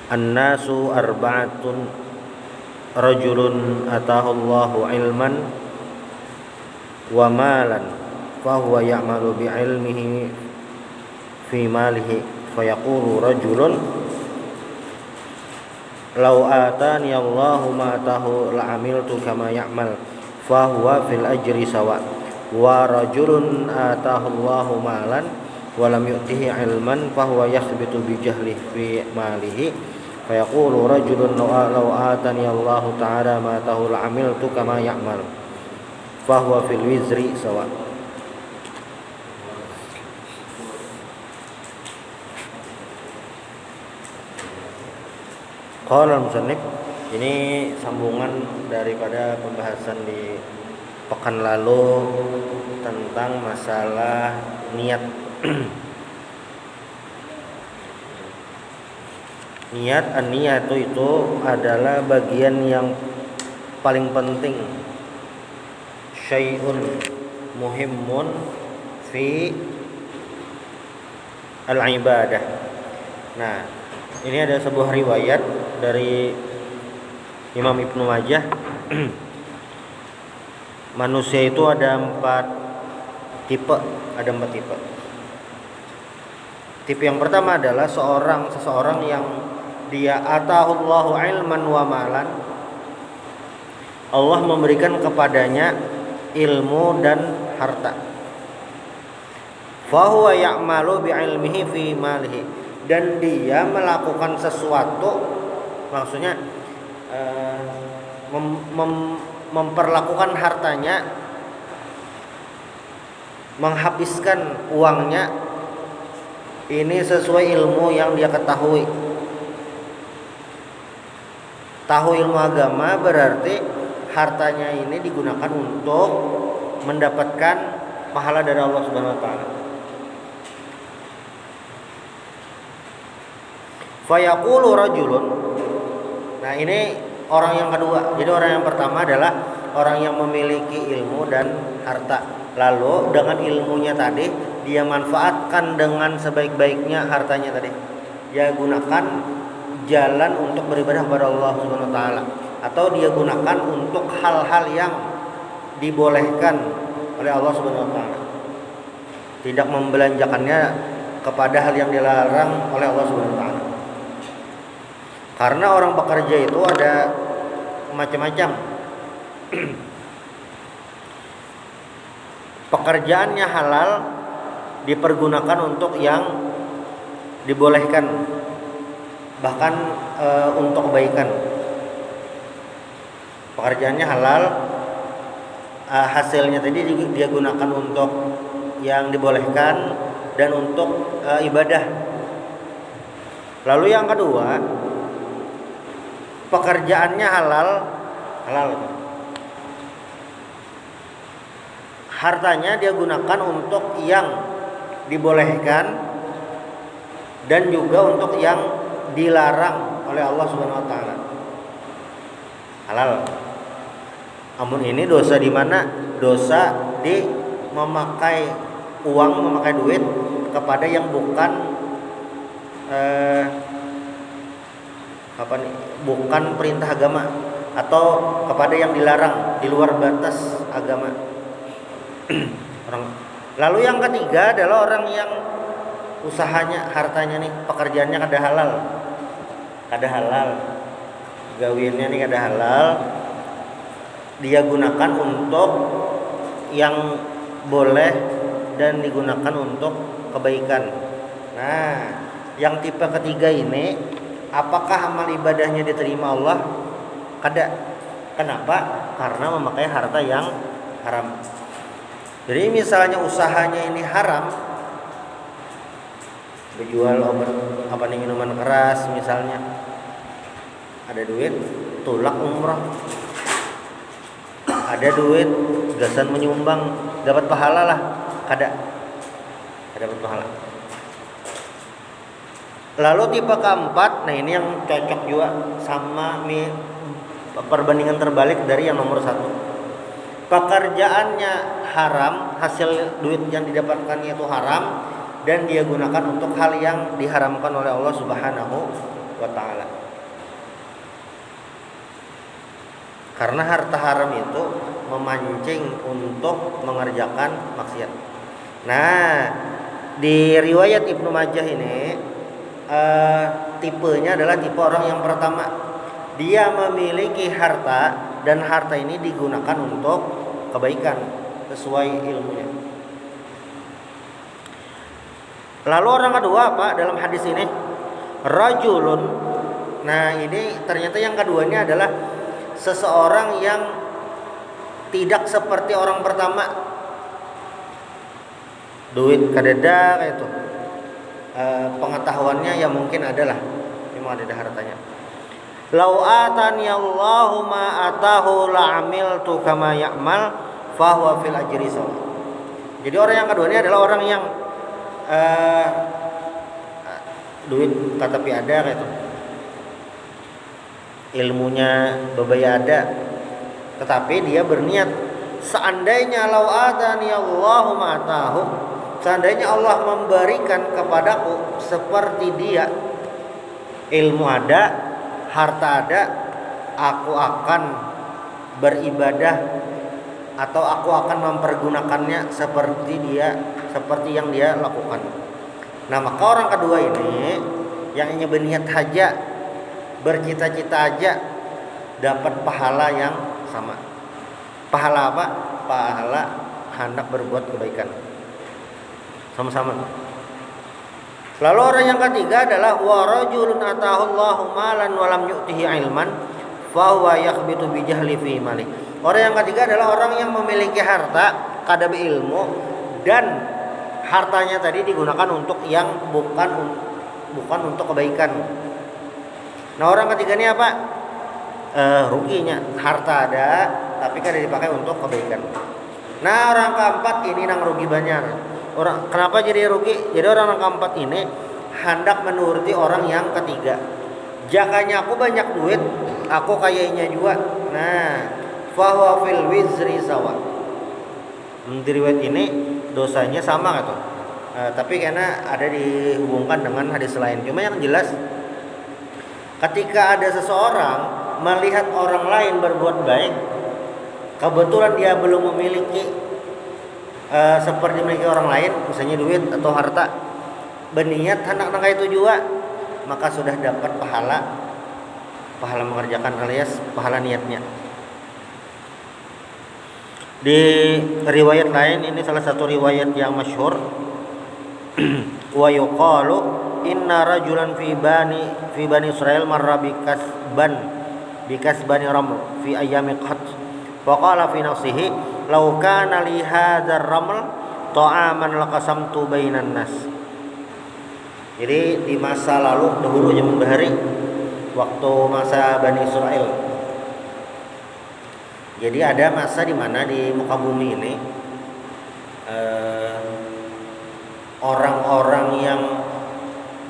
An-nasu arba'atun rajulun atahullahu ilman wa malan fahuwa ya'malu bi'ilmihi fi malihi fayaqulu rajulun law atani Allahu ma atahu la'amiltu kama ya'mal fahuwa fil ajri sawa wa rajulun atahullahu malan wa lam yu'tihi ilman fahuwa yathbitu bi jahlihi fi malihi fayaqulu rajulun law atani Allahu ta'ala ma atahu la'amiltu kama ya'mal fahuwa fil wizri sawa. Qala al-musannif, ini sambungan daripada pembahasan di pekan lalu tentang masalah niat. Niat itu adalah bagian yang paling penting, syai'un muhimmun fi al-ibadah. Nah, ini ada sebuah riwayat dari Imam Ibnu Majah. Manusia itu ada empat tipe. Tipe yang pertama adalah seseorang yang dia atahullahu ilman wa malan. Allah memberikan kepadanya ilmu dan harta. Fahuwa ya'malu bi'ilmihi fi malihi, dan dia melakukan sesuatu, maksudnya memperlakukan hartanya, menghabiskan uangnya ini sesuai ilmu yang dia ketahui. Tahu ilmu agama berarti hartanya ini digunakan untuk mendapatkan pahala dari Allah Subhanahu wa taala. Fayaqulu rajulun. Nah, ini orang yang kedua. Jadi orang yang pertama adalah orang yang memiliki ilmu dan harta. Lalu dengan ilmunya tadi dia manfaatkan dengan sebaik-baiknya hartanya tadi. Dia gunakan jalan untuk beribadah kepada Allah Subhanahu wa taala, atau dia gunakan untuk hal-hal yang dibolehkan oleh Allah Subhanahu wa taala. Tidak membelanjakannya kepada hal yang dilarang oleh Allah Subhanahu wa taala. Karena orang bekerja itu ada macam-macam. Pekerjaannya halal dipergunakan untuk yang dibolehkan, bahkan untuk kebaikan. Pekerjaannya halal, hasilnya tadi dia gunakan untuk yang dibolehkan dan untuk ibadah. Lalu yang kedua, pekerjaannya halal, hartanya dia gunakan untuk yang dibolehkan dan juga untuk yang dilarang oleh Allah Subhanahu wa taala. Halal. Namun ini dosa di mana? Dosa di memakai uang, memakai duit kepada yang bukan bukan perintah agama, atau kepada yang dilarang di luar batas agama. Lalu yang ketiga adalah orang yang usahanya, hartanya nih, pekerjaannya kada halal, gawiannya nih kada halal, dia gunakan untuk yang boleh dan digunakan untuk kebaikan. Nah, yang tipe ketiga ini, apakah amal ibadahnya diterima Allah? Kada. Kenapa? Karena memakai harta yang haram. Jadi misalnya usahanya ini haram, berjual obat minuman keras misalnya, ada duit tulak umrah, ada duit gasan menyumbang, dapat pahala lah, kada dapat pahala. Lalu tipe keempat, nah ini yang cocok juga sama perbandingan terbalik dari yang nomor satu. Pekerjaannya haram, hasil duit yang didapatkannya itu haram dan dia gunakan untuk hal yang diharamkan oleh Allah Subhanahu wa taala. Karena harta haram itu memancing untuk mengerjakan maksiat. Nah, di riwayat Ibnu Majah ini tipenya adalah tipe orang yang pertama. Dia memiliki harta dan harta ini digunakan untuk kebaikan sesuai ilmunya. Lalu orang kedua apa dalam hadis ini? Rajulun. Nah, ini ternyata yang keduanya adalah seseorang yang tidak seperti orang pertama. Duit kadeda kayak itu. Pengetahuannya ya mungkin adalah memang ada hartanya. Lau atani Allahu ma atahu la amiltu kama ya'mal fa huwa fil ajri sawa. Jadi orang yang kedua ini adalah orang yang duit tetapi ada kayak itu. Ilmunya bebaya ada, tetapi dia berniat seandainya lau atani Allahu ma atahu, seandainya Allah memberikan kepadaku seperti dia, ilmu ada, harta ada, aku akan beribadah atau aku akan mempergunakannya seperti dia, seperti yang dia lakukan. Nah, maka orang kedua ini yang hanya berniat saja, bercita-cita aja dapat pahala yang sama. Pahala apa? Pahala hendak berbuat kebaikan. Sama-sama. Lalu orang yang ketiga adalah wa rajulun atahu Allahu malan wa lam yu'tihi ilman fa huwa yakhbitu bi jahli fi mali. Orang yang ketiga adalah orang yang memiliki harta kadab ilmu dan hartanya tadi digunakan untuk yang bukan untuk kebaikan. Nah, orang ketiga ini apa? Ruginya, harta ada tapi kan dipakai untuk kebaikan. Nah, orang keempat ini nang rugi banyak. Kenapa jadi rugi? Jadi orang keempat ini hendak menuruti orang yang ketiga. Jakanya aku banyak duit, aku kayaknya juga. Nah, fahuwa fil wizri sawa. Di riwayat ini dosanya sama gitu. Tapi karena ada dihubungkan dengan hadis lain. Cuma yang jelas ketika ada seseorang melihat orang lain berbuat baik, kebetulan dia belum memiliki seperti memiliki orang lain, misalnya duit atau harta, berniat hendak itu juga, maka sudah dapat pahala mengerjakan alias pahala niatnya. Di riwayat lain, ini salah satu riwayat yang masyhur, wa yuqalu inna rajulan fi bani Israil marra bikasbani raml fi ayyami qad wa qala fi nafsihi law kana li hadzal raml ta'aman laqasamtu bainan nas. Jadi di masa lalu dahulu zaman bahari, waktu masa Bani Israil. Jadi ada masa di mana di muka bumi ini orang-orang yang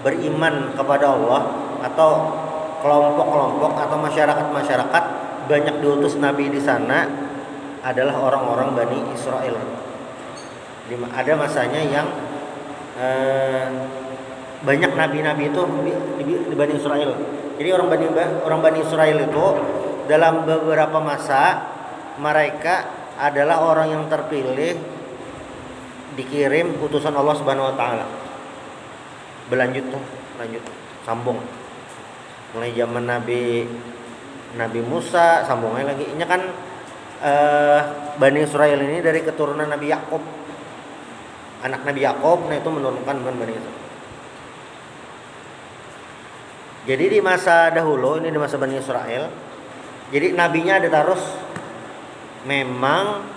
beriman kepada Allah atau kelompok-kelompok atau masyarakat-masyarakat banyak diutus nabi di sana adalah orang-orang Bani Israil. Ada masanya yang banyak nabi-nabi itu di Bani Israil. Jadi orang Bani Israil itu dalam beberapa masa mereka adalah orang yang terpilih, dikirim utusan Allah Subhanahu wa taala. Lanjut sambung. Mulai zaman Nabi Musa, sambungnya lagi. Ini kan Bani Israil ini dari keturunan Nabi Yakub. Anak Nabi Yakub, nah itu menurunkan Bani Israil. Jadi di masa dahulu, ini di masa Bani Israil, jadi nabinya ada terus. Memang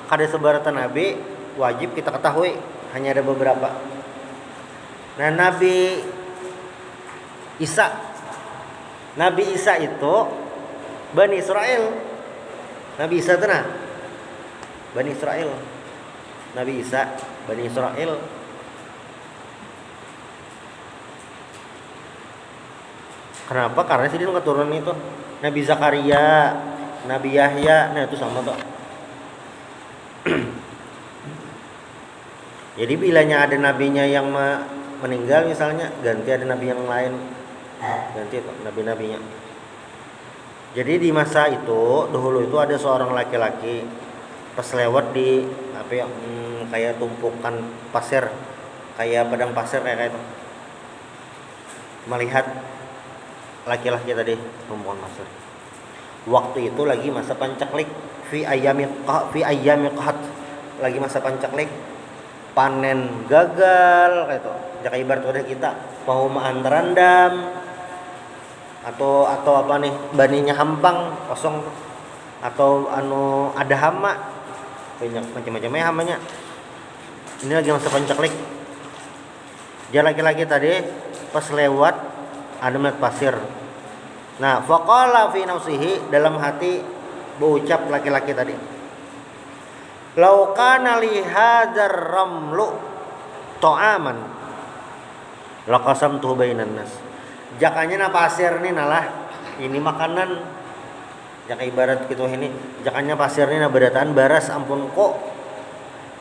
kada sebaratan nabi wajib kita ketahui, hanya ada beberapa. Nah, Nabi Isa itu Bani Israil. Nabi Isa itu Bani Israil. Nabi Isa Bani Israil. Kenapa? Karena sih dia keturunan itu. Nabi Zakaria, Nabi Yahya, nah itu sama tuh. Jadi bilanya ada nabinya yang meninggal misalnya, ganti ada nabi yang lain, ganti itu nabi-nabinya. Jadi di masa itu dahulu itu ada seorang laki-laki pas lewat di apa ya, kayak tumpukan pasir, kayak padang pasir kayak itu, melihat laki-laki tadi tumpukan pasir. Waktu itu lagi masa pancaklik, fi ayyami qahat, lagi masa pancaklik, panen gagal kayak itu. Jaka ibarat udah kita mau antaran dam atau apa nih, baninya hampang kosong, atau ada hama, banyak macam-macamnya hamanya. Ini lagi masa pancaklik. Dia laki-laki tadi pas lewat ada melihat pasir. Nah, faqala fi nafsihi, dalam hati berucap laki-laki tadi, lau kana li hadzal ramlu ta'aman laqasamtu bainan nas. Jakanya na pasir nih nalah ini makanan. Jaka ibarat gitu ini, jakanya pasir ini na berataan baras ampun kok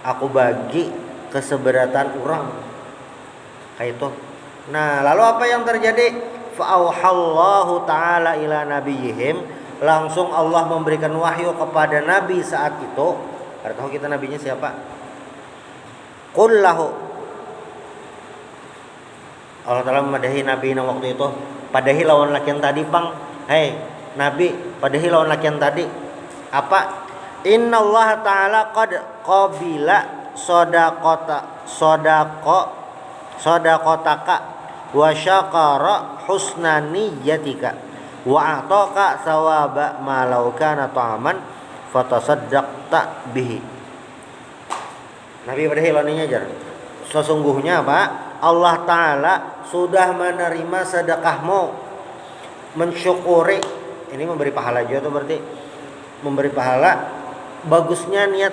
aku bagi ke seberatan orang kayak itu. Nah, lalu apa yang terjadi? Fa'auhallahu ta'ala ila nabiyihim, langsung Allah memberikan wahyu kepada nabi saat itu. Ada tahu kita nabinya siapa? Qul lahu, Allah Ta'ala memadahi nabi waktu itu, padahi lawan laki yang tadi pang. Hei nabi, padahi lawan laki yang tadi. Apa? Inna Allah Ta'ala qad qabila sodaqotaka wa syakara husna niyyatika wa a'taka sawaba ma law kana ta'aman fatasaddaqta bihi. Nabi pada hilaninya ajar. Sesungguhnya apa? Allah Ta'ala sudah menerima sedekahmu, mensyukuri. Ini memberi pahala juga tuh, berarti memberi pahala bagusnya niat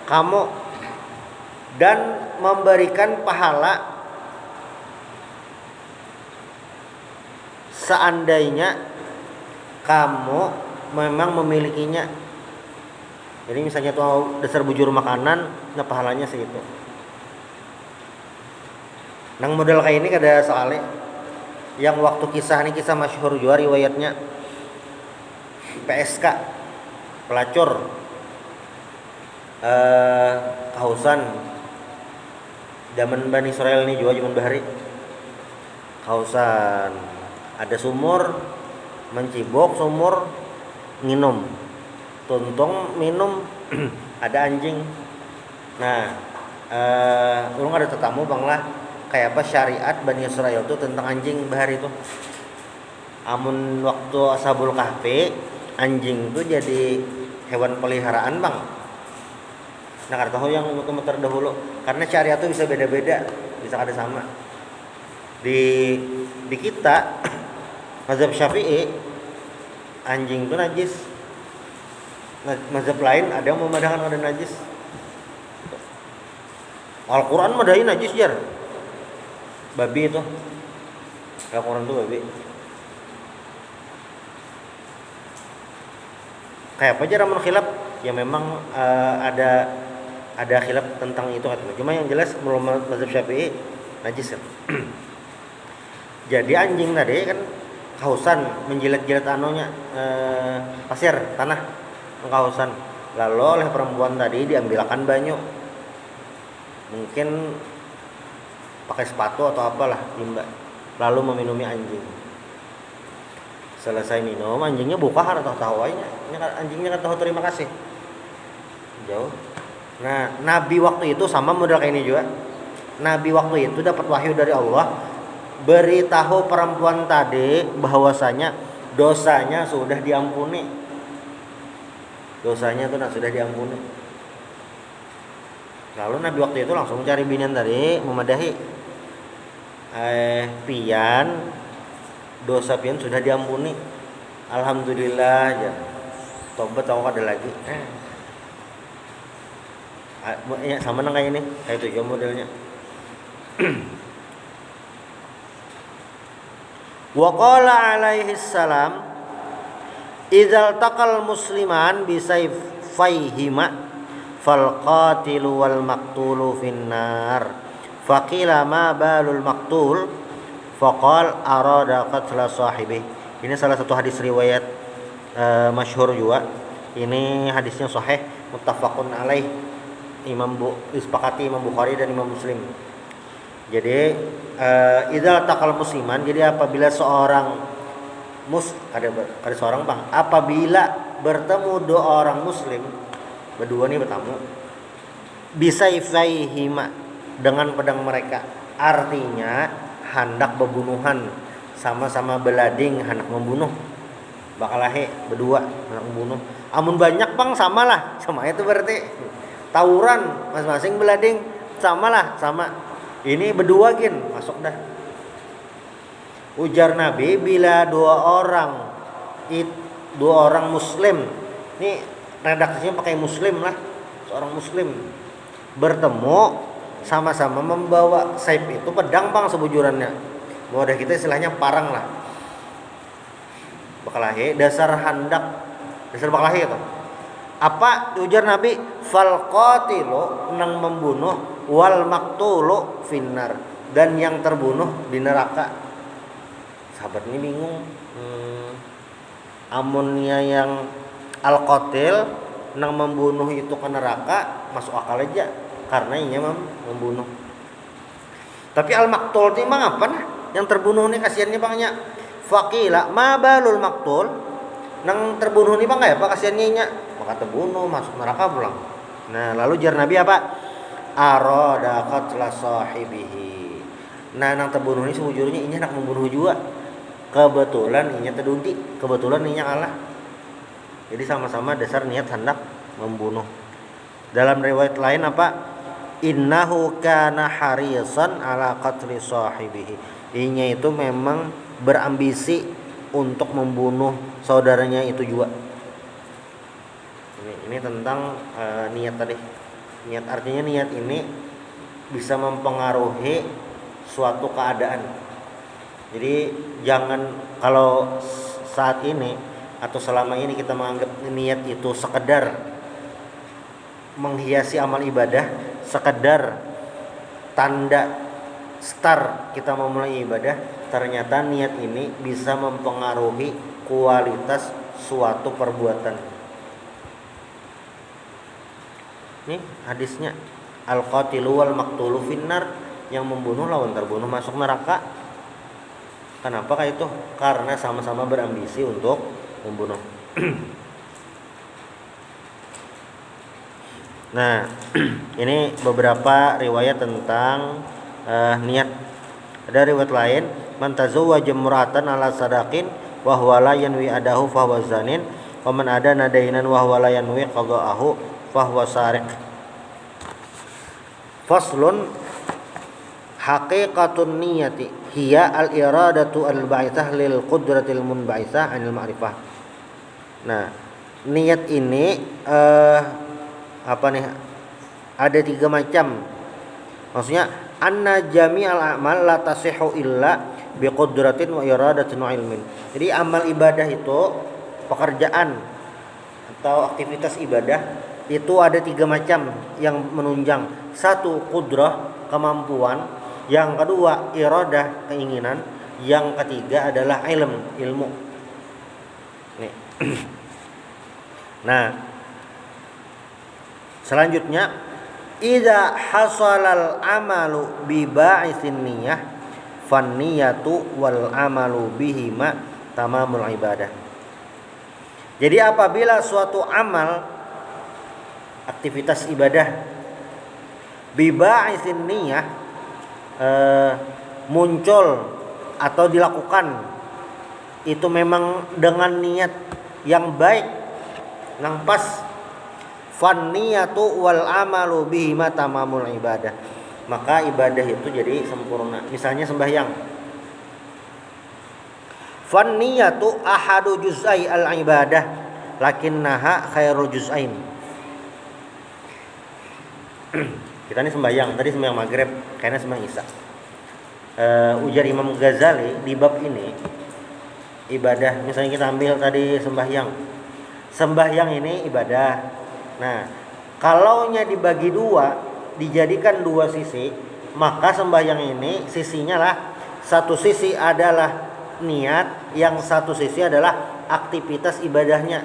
kamu, dan memberikan pahala seandainya kamu memang memilikinya. Jadi misalnya tuh dasar bujur makanan, nah pahalanya segitu. Nang model kayak ini kada soalnya yang waktu kisah masyhur juga riwayatnya, PSK pelacur kehausan zaman Bani Israel ini juga zaman bahari kehausan, ada sumur, mencibok sumur, minum, tuntung minum, ada anjing. Nah, ulung ada tetamu bang lah, kayak apa syariat Bani Israel tuh tentang anjing bahari itu. Amun waktu Ashabul Kahfi, anjing tuh jadi hewan peliharaan bang. Nah, kada tahu yang muter-muter dahulu, karena syariat tuh bisa beda-beda, bisa kada sama. Di kita mazhab Syafi'i, anjing itu najis. Mazhab lain ada yang memandangkan ada najis. Al-Quran madahi najis jar. Babi itu. Al-Quran itu babi. Kayak apa jar amun khilaf? Ya memang ada khilaf tentang itu katanya. Cuma yang jelas menurut mazhab Syafi'i najis kan. Jadi anjing tadi kan kehausan, menjilat-jilat pasir tanah, kehausan. Lalu oleh perempuan tadi diambilkan banyu, mungkin pakai sepatu atau apalah timba, lalu meminumi anjing. Selesai minum, anjingnya buka atau tawainya, anjingnya tahu terima kasih jauh. Nah, Nabi waktu itu sama model kayak ini juga. Nabi waktu itu dapat wahyu dari Allah, beritahu perempuan tadi bahwasanya dosanya sudah diampuni. Dosanya tuh sudah diampuni. Lalu Nabi waktu itu langsung cari binian tadi, memadahi. Pian, dosa pian sudah diampuni. Alhamdulillah ya. Tobat tahu ada lagi. Ya, sama nang kayak ini, kayak itu modelnya. Wa qala alaihi salam, idzal taqal musliman bi sayfayhima fal qatilu wal maqtulu finnar. Faqila ma balul maqtul faqal arada qatla sahibi. Ini salah satu hadis riwayat masyhur juga. Ini hadisnya sahih muttafaqun alaih. Disepakati Imam Bukhari dan Imam Muslim. Jadi idza taqal musliman, jadi apabila seorang apabila bertemu dua orang muslim, berdua nih bertemu, bisa ifsaihima, dengan pedang mereka, artinya hendak pembunuhan, sama-sama belading hendak membunuh, bakalahe berdua hendak membunuh. Amun banyak bang samalah, sama itu berarti tawuran masing-masing belading samalah, sama. Ini berdua gin masuk dah. Ujar Nabi, bila dua orang muslim, ini redaksinya pakai muslim lah, seorang muslim bertemu sama-sama membawa saif, itu pedang bang sebujurannya. Mudah kita istilahnya parang lah. Bakalahe dasar bakalahe itu. Apa ujar Nabi? Fal qatilu, nang membunuh, wal maqtulu finnar, dan yang terbunuh di neraka. Sahabat ini bingung. Amunnya yang al qatil nang membunuh itu ke neraka masuk akal aja, karena ini membunuh. Tapi al maqtul itu emang apa nah? Yang terbunuh ini kasihannya bangnya. Faqila ma balul maqtul, nang terbunuh ini bang ya apa kasihannya nya? Maka terbunuh masuk neraka pulang. Nah, lalu jar Nabi apa? Arada qatla sahibihi. Nah, nang terbunuh ini sejujurnya ini hendak membunuh juga. Kebetulan ini terdudi, kebetulan ini kalah. Jadi sama-sama dasar niat hendak membunuh. Dalam riwayat lain apa? Innahu kana harisan ala qatli sahibihi. Inya itu memang berambisi untuk membunuh saudaranya itu juga. Ini tentang niat tadi. Niat artinya niat ini bisa mempengaruhi suatu keadaan. Jadi jangan kalau saat ini atau selama ini kita menganggap niat itu sekedar menghiasi amal ibadah, sekedar tanda start kita memulai ibadah, ternyata niat ini bisa mempengaruhi kualitas suatu perbuatan. Nih hadisnya al-qatilu wal maqtulu finnar, yang membunuh lawan terbunuh masuk neraka. Kenapa kayak itu? Karena sama-sama berambisi untuk membunuh. Nah, ini beberapa riwayat tentang niat. Ada riwayat lain, man tazawwaja imra'atan ala sadaqin wa huwa la yanwi adahu fa huwa zanin, wa man adana dainan wa huwa la yanwi qada'ahu fa huwa sariq. Faslun haqiqatun niyati hiya al-iradatu al-ba'itsah lil qudratil munba'itsah 'anil ma'rifah. Nah, niat ini ada 3 macam. Maksudnya anna jami'al a'mal la tasihhu illa biqudratin wa iradatin wa ilmin. Jadi amal ibadah itu, pekerjaan atau aktivitas ibadah itu ada 3 macam yang menunjang. 1 qudrah, kemampuan. Yang kedua iradah, keinginan. Yang ketiga adalah ilmu. Nih. Nah, selanjutnya idza hasalal amalu bi ba'itsin niyyah fan niyatu wal amalu bihima tamamul ibadah. Jadi apabila suatu amal, aktivitas ibadah bi ba'itsin niyyah muncul atau dilakukan, itu memang dengan niat yang baik, yang pas, fan niyatu wal amalu bihima tamamul ibadah, maka ibadah itu jadi sempurna. Misalnya sembahyang, fan niyatu ahadu juz'ai al ibadah lakinnaha khairul juz'ain. Kita ini sembahyang, tadi sembahyang maghrib, kayaknya sembahyang isya. Ujar Imam Ghazali di bab ini, ibadah, misalnya kita ambil tadi sembahyang ini ibadah. Nah, Kalaunya dibagi dua, dijadikan dua sisi, maka sembahyang ini sisinya lah, satu sisi adalah niat, yang satu sisi adalah aktivitas ibadahnya.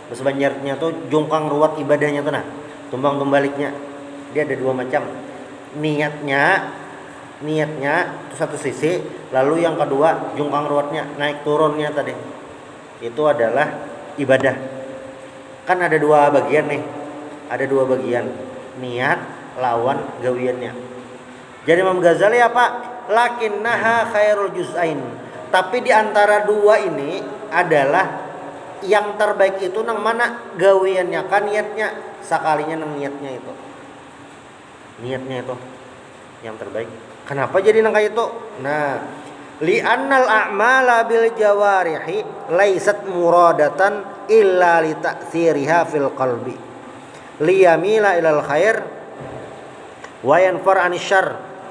Bahasa Banjarnya tuh jungkang ruwat ibadahnya tuh, nah tumbang tumbaliknya. Dia ada dua macam. Niatnya itu satu sisi, lalu yang kedua jungkang ruwatnya, naik turunnya tadi. Itu adalah ibadah. Kan ada dua bagian nih. Ada dua bagian. Niat lawan gawiannya. Jadi Imam Ghazali apa? Lakinnaha khairul juz'ain. Tapi di antara dua ini adalah yang terbaik itu nang mana? Gawiannya kan niatnya. Sakalinya nang niatnya itu. Niatnya itu yang terbaik. Kenapa jadi nang kayak itu? Nah, li'annal a'mala bil jawarihi laisat muradatan illa li ta'thiriha fil qalbi liyamila ilal khair wa yanfar 'anil syarr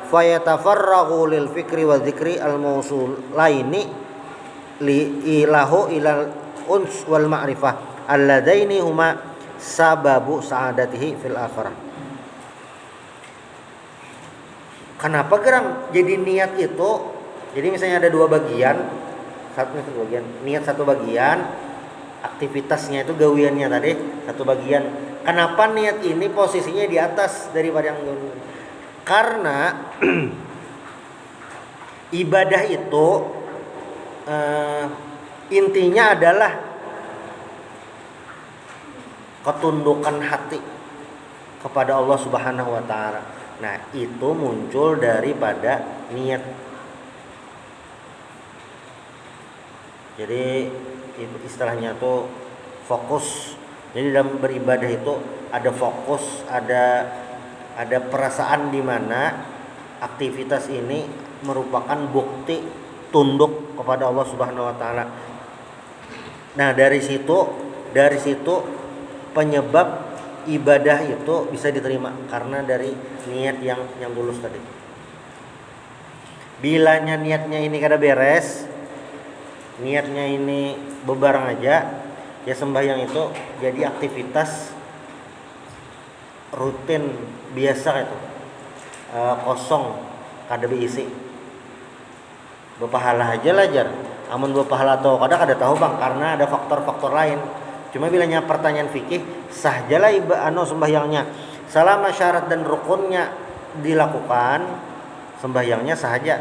fayatafarraghu lil fikri wa dzikri al mausulaini li ilahu ilal uns wal ma'rifah alladaini huma sababu sa'adatihi fil akhirah. Kenapa gerang jadi niat itu? Jadi misalnya ada dua bagian, satu bagian, niat satu bagian, aktivitasnya itu gawiannya tadi satu bagian. Kenapa niat ini posisinya di atas daripada yang gawian? Karena ibadah itu intinya adalah ketundukan hati kepada Allah Subhanahu wa taala. Nah, itu muncul daripada niat. Jadi istilahnya tuh fokus. Jadi dalam beribadah itu ada fokus, ada perasaan di mana aktivitas ini merupakan bukti tunduk kepada Allah Subhanahu wa taala. Nah, dari situ penyebab ibadah itu bisa diterima karena dari niat yang tulus tadi. Bilanya niatnya ini kada beres, niatnya ini bebarang aja, ya sembahyang itu jadi aktivitas rutin biasa itu, kosong kada diisi. Berpahala aja lah jar. Amun berpahala atau kada tahu bang, karena ada faktor-faktor lain. Cuma bilanya pertanyaan fikih, sah jalah sembahyangnya selama syarat dan rukunnya dilakukan, sembahyangnya sah aja.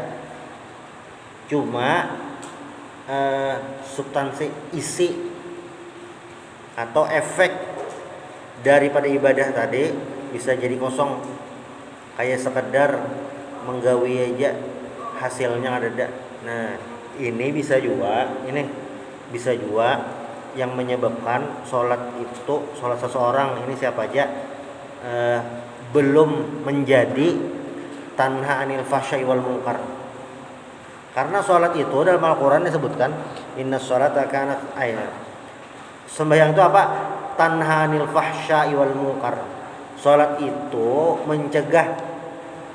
Cuma substansi isi atau efek daripada ibadah tadi bisa jadi kosong, kayak sekedar menggawi aja hasilnya ada. Nah, ini bisa juga yang menyebabkan sholat seseorang ini siapa aja belum menjadi tanha anil fahsya'i wal munkar. Karena sholat itu dalam Al-Quran disebutkan inna sholata kanat ayat. Sembahyang itu apa? Tanha anil fahsya'i wal munkar. Sholat itu mencegah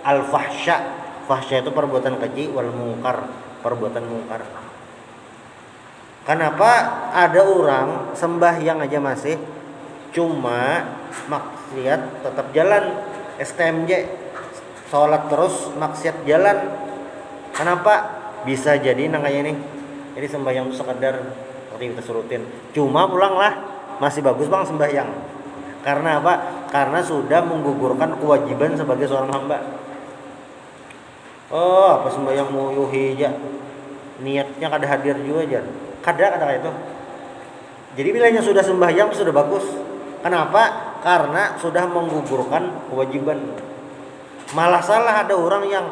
al-fahsya. Fahsya itu perbuatan keji, wal munkar perbuatan mungkar. Kenapa ada orang sembahyang aja masih cuma maksiat tetap jalan, STMJ sholat terus maksiat jalan? Kenapa? Bisa jadi nangkanya ini. Jadi sembahyang itu sekedar aktivitas rutin. Cuma pulanglah masih bagus bang sembahyang. Karena apa? Karena sudah menggugurkan kewajiban sebagai seorang hamba. Oh, apa sembahyang mau yuhi aja. Niatnya kada hadir juga aja. Kada kayak itu. Jadi bilanya sudah sembahyang sudah bagus. Kenapa? Karena sudah menggugurkan kewajiban. Malah salah ada orang yang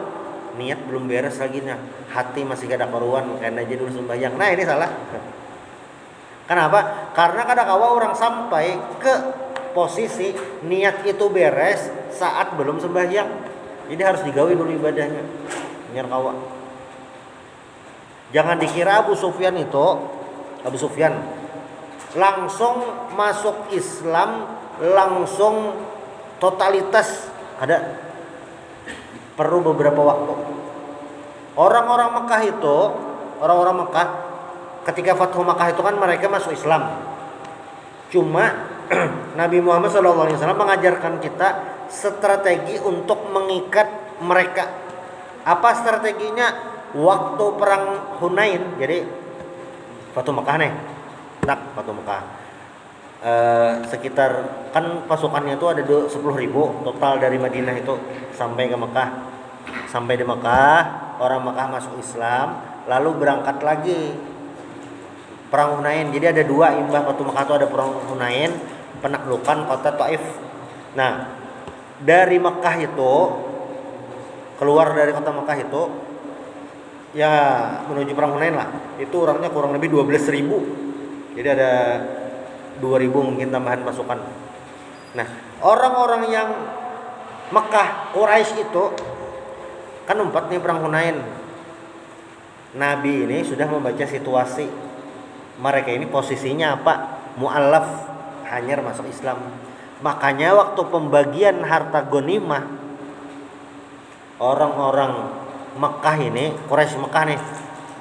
niat belum beres lagi nih, hati masih kada karuan karena jadi dulu sembahyang. Nah, ini salah. Kenapa? Karena kadang-kala orang sampai ke posisi niat itu beres saat belum sembahyang. Jadi harus digawi dulu ibadahnya. Biar kawa. Jangan dikira Abu Sufyan langsung masuk Islam, langsung totalitas. Ada perlu beberapa waktu. Orang-orang Mekah ketika Fathu Makkah itu kan mereka masuk Islam. Cuma Nabi Muhammad SAW mengajarkan kita strategi untuk mengikat mereka. Apa strateginya? Waktu perang Hunain, jadi Fatu Mekah nih, Fatu Mekah. Sekitar kan pasukannya itu ada 10.000 total dari Madinah itu sampai ke Mekah. Sampai di Mekah, orang Mekah masuk Islam, lalu berangkat lagi perang Hunain. Jadi ada 2 imbah Fatu Mekah itu, ada perang Hunain, penaklukan kota Taif. Nah, dari Mekah itu keluar dari kota Mekah itu ya menuju perang Hunain lah. Itu orangnya kurang lebih 12.000. Jadi ada 2.000 mungkin tambahan pasukan. Nah, orang-orang yang Mekah, Quraisy itu kan umpat nih perang Hunain. Nabi ini sudah membaca situasi. Mereka ini posisinya apa? Mu'allaf, hanyar masuk Islam. Makanya waktu pembagian harta ghanimah, orang-orang Mekah ini, Quraisy Mekah nih,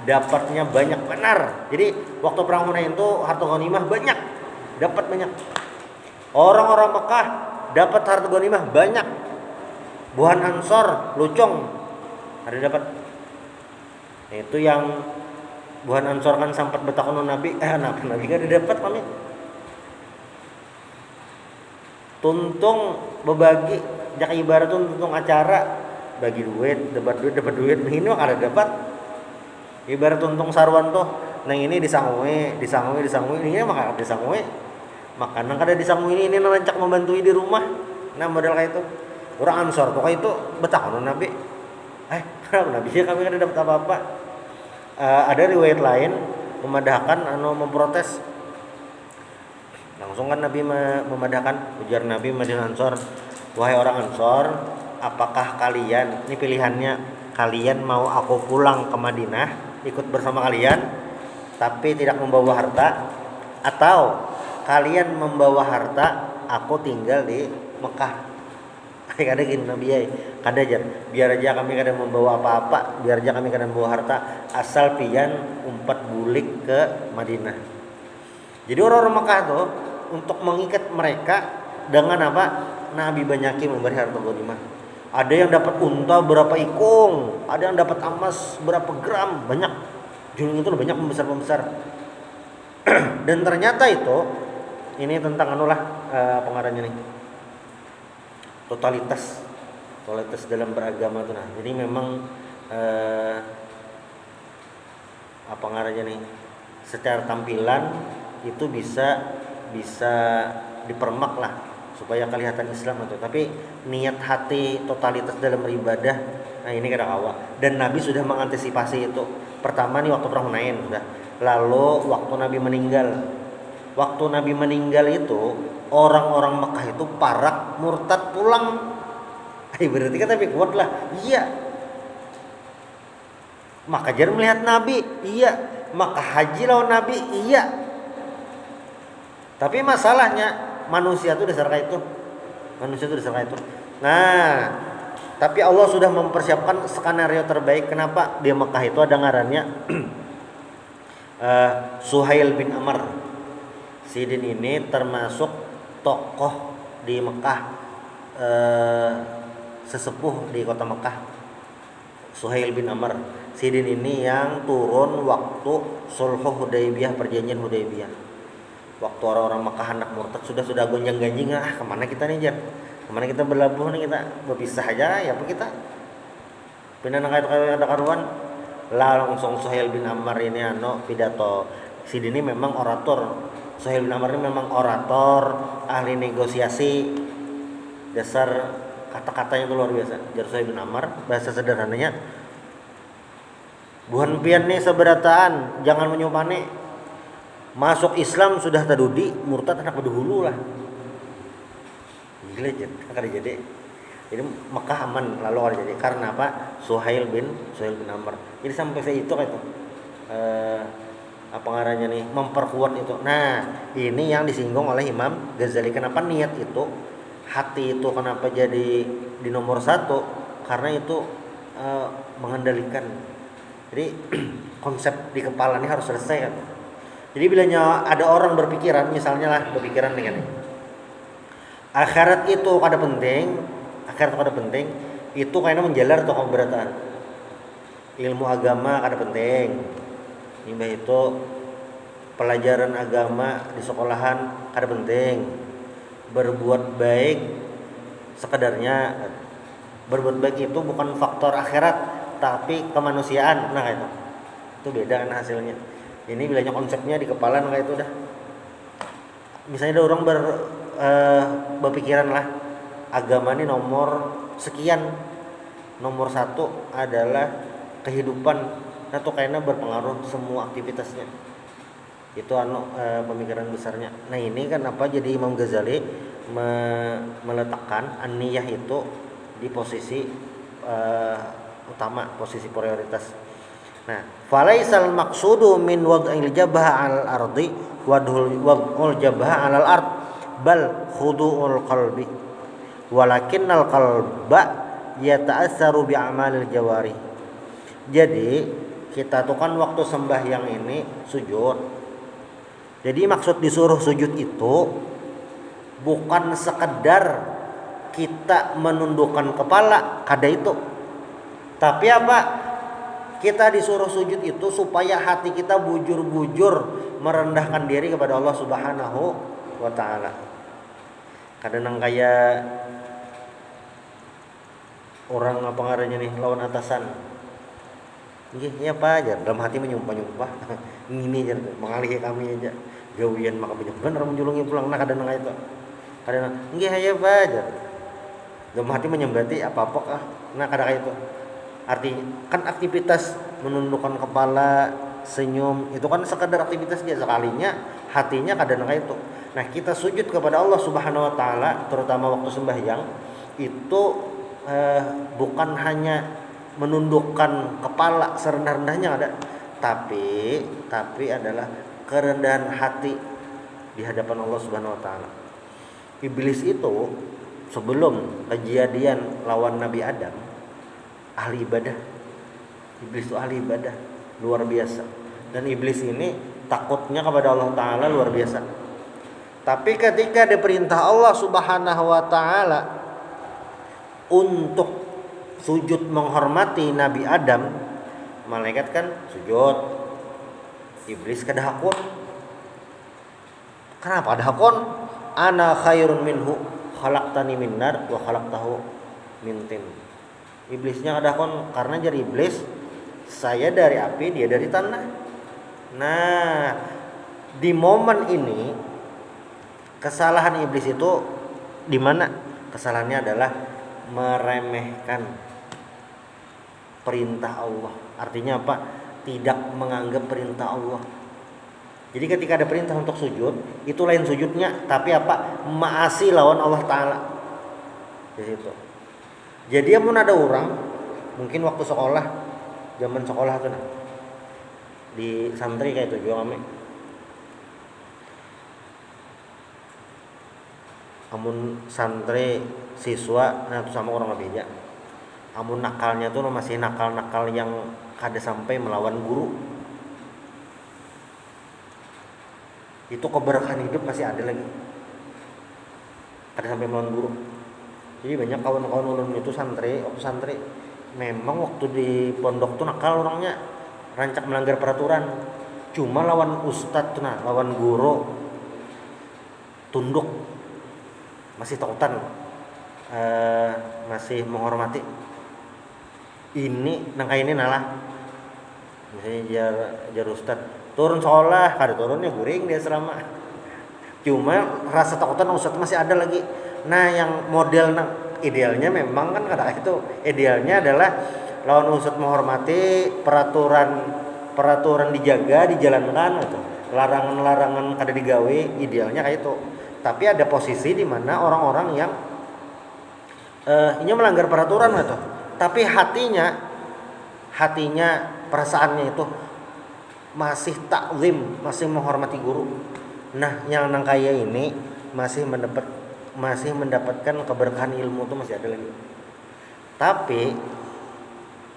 dapatnya banyak benar. Jadi waktu perang Hunain itu harta ghanimah banyak, dapat banyak. Orang-orang Mekah dapat harta ghanimah banyak. Buhan Ansor, Lucong ada dapat. Itu yang Buhan Ansor kan sempat bertakun Nabi, Nabi kan ada dapat kami. Tuntung berbagi, jak ibarat tuntung acara, bagi duit, dapat duit, ini mah ada dapat. Ibarat tuntung sarwan tuh, nang ini disangui, ini maka disangui. Makanan kada disangui ini nancak membantu di rumah. Nah, model kayak itu. Orang Ansor tuh kayak itu bertakun Nabi. Nabi sih kami kada dapat apa-apa. Ada riwayat lain memadahkan memprotes. Langsung kan Nabi memadahkan, ujar Nabi Madinah Ansor, wahai orang Ansor, apakah kalian, ini pilihannya, kalian mau aku pulang ke Madinah ikut bersama kalian tapi tidak membawa harta, atau kalian membawa harta aku tinggal di Mekah? Kada gini Nabi ya, kada aja, biar aja kami kada membawa apa-apa, biar aja kami kada membawa harta, asal pian umpat bulik ke Madinah. Jadi orang-orang Mekah tuh untuk mengikat mereka dengan apa? Nabi banyakin memberi harta ghanimah. Ada yang dapat unta berapa ikung, ada yang dapat emas berapa gram, banyak. Juling itu banyak pembesar-pembesar. Dan ternyata itu ini tentang pengarangnya nih. Totalitas dalam beragama tuh. Nah, jadi memang pengarangnya nih, secara tampilan itu bisa dipermak lah supaya kelihatan Islam itu, tapi niat hati totalitas dalam beribadah, nah ini kadang awal. Dan Nabi sudah mengantisipasi itu. Pertama nih waktu perang Hunain sudah, lalu waktu Nabi meninggal itu orang-orang Mekah itu parak murtad pulang. Berarti kan Nabi kuat lah. Iya. Maka jar melihat Nabi, iya. Maka haji lawan Nabi, iya. Tapi masalahnya manusia itu dasar kayak itu. Nah, tapi Allah sudah mempersiapkan skenario terbaik. Kenapa di Mekah itu ada ngarannya Suhail bin Amr. Sidin ini termasuk tokoh di Mekah, sesepuh di kota Mekah. Suhail bin Amr. Sidin ini yang turun waktu Sulh Hudaybiyah, perjanjian Hudaybiyah. Waktu orang-orang Mekah hendak murtad sudah gonjang-ganjing, kemana kita nih Jan? Kemana kita berlabuh nih, kita berpisah aja ya apa kita? Pindah kayak karuan. Lah langsung Suhail bin Amr ini pidato. Sidin ini memang orator. Suhail bin Amr ini memang orator, ahli negosiasi. Dasar kata-katanya itu luar biasa. Jar Suhail bin Amr, bahasa sederhananya, buhan pian nih seberataan, jangan menyupane. Masuk Islam sudah tadudi, murtad hendak berdahulu lah. Gila jadi. Jadi Mekah aman lalu ada jadi karena apa? Suhail bin Amr. Jadi sampai saya itu kayak itu. Apa ngaranya nih, memperkuat itu. Nah, ini yang disinggung oleh Imam Ghazali. Kenapa niat itu, hati itu kenapa jadi di nomor 1? Karena itu mengendalikan. Jadi konsep di kepala ini harus selesai kan. Jadi bila ada orang berpikiran, misalnya lah berpikiran dengan ini, Akhirat itu kada penting, akhirat kada penting, itu kayaknya menjalar atau keberatan. Ilmu agama kada penting. Imbah itu pelajaran agama di sekolahan kada penting. Berbuat baik sekedarnya. Berbuat baik itu bukan faktor akhirat tapi kemanusiaan. Nah itu beda kan hasilnya. Ini bilangnya konsepnya di kepala nah itu dah. Misalnya ada orang berpikiran lah agama ini nomor sekian, nomor satu adalah kehidupan, nah tuh kayaknya berpengaruh semua aktivitasnya. Itu pemikiran besarnya. Nah ini kan apa, jadi Imam Ghazali meletakkan an-niyah itu di posisi utama, posisi prioritas. Nah, falaisal maqsudu min wad'il jabha 'alal ardi wad'ul jabha 'alal ard bal khudu'ul qalbi walakinnal qalba yata'assaru bi a'malil jawari. Jadi kita tuh kan waktu sembahyang ini sujud. Jadi maksud disuruh sujud itu bukan sekedar kita menundukkan kepala kada itu. Tapi apa? Kita disuruh sujud itu supaya hati kita bujur-bujur merendahkan diri kepada Allah Subhanahu wa taala. Kadang kayak orang apa ngarannya nih lawan atasan. Iya Pak, aja dalam hati menyumpah-nyumpah. Ini aja mengalih kami aja. Gawian maka banyak bener menjulungi pulang nah kadang itu. Kadang nggih ya Pak aja. Dalam hati menyembati apa-apa kah. Nah kadang itu. Artinya kan aktivitas menundukkan kepala, senyum itu kan sekadar aktivitas dia, sekalinya hatinya kadang itu. Nah kita sujud kepada Allah Subhanahu wa taala terutama waktu sembahyang itu bukan hanya menundukkan kepala serendah-rendahnya ada, tapi adalah kerendahan hati di hadapan Allah Subhanahu wa taala. Iblis itu sebelum kejadian lawan Nabi Adam ahli ibadah. Iblis itu ahli ibadah luar biasa, dan iblis ini takutnya kepada Allah taala luar biasa. Tapi ketika diperintah Allah Subhanahu wa taala untuk sujud menghormati Nabi Adam, malaikat kan sujud, iblis kadahakun. Kenapa kadahakun? Ana khairun minhu khalaqtani min nar wa khalaqtahu min tin. Iblisnya kadahakun karena jadi iblis, saya dari api, dia dari tanah. Nah, di momen ini kesalahan iblis itu di mana? Kesalahannya adalah meremehkan perintah Allah. Artinya apa? Tidak menganggap perintah Allah. Jadi ketika ada perintah untuk sujud, itu lain sujudnya, tapi apa? Maasi lawan Allah taala. Di situ. Jadi pun ada orang mungkin waktu sekolah, zaman sekolah tuh nah, di santri kayak itu juga kami. Amun santri siswa nah itu sama orang beda. Amun nakalnya tuh masih nakal-nakal yang kada sampai melawan guru. Itu keberkahan hidup masih ada lagi. Kada sampai melawan guru. Jadi banyak kawan-kawan ulun itu waktu santri memang waktu di pondok tuh nakal orangnya, rancak melanggar peraturan. Cuma lawan ustadz tuh nah, lawan guru tunduk, masih takutan, masih menghormati. Ini nangka ini nalah, misalnya jar ustadz turun sekolah, kada turunnya guring dia selama. Cuma rasa takutan ustadz masih ada lagi. Nah yang model idealnya memang kan kata itu idealnya adalah lawan ustadz menghormati, peraturan dijaga, dijalankan gitu. Larangan-larangan kada digawe, idealnya kayak itu. Tapi ada posisi di mana orang-orang yang ini melanggar peraturan gitu. Tapi hatinya perasaannya itu masih takzim, masih menghormati guru. Nah, yang nang kaya ini masih mendapatkan keberkahan ilmu itu masih ada lagi. Tapi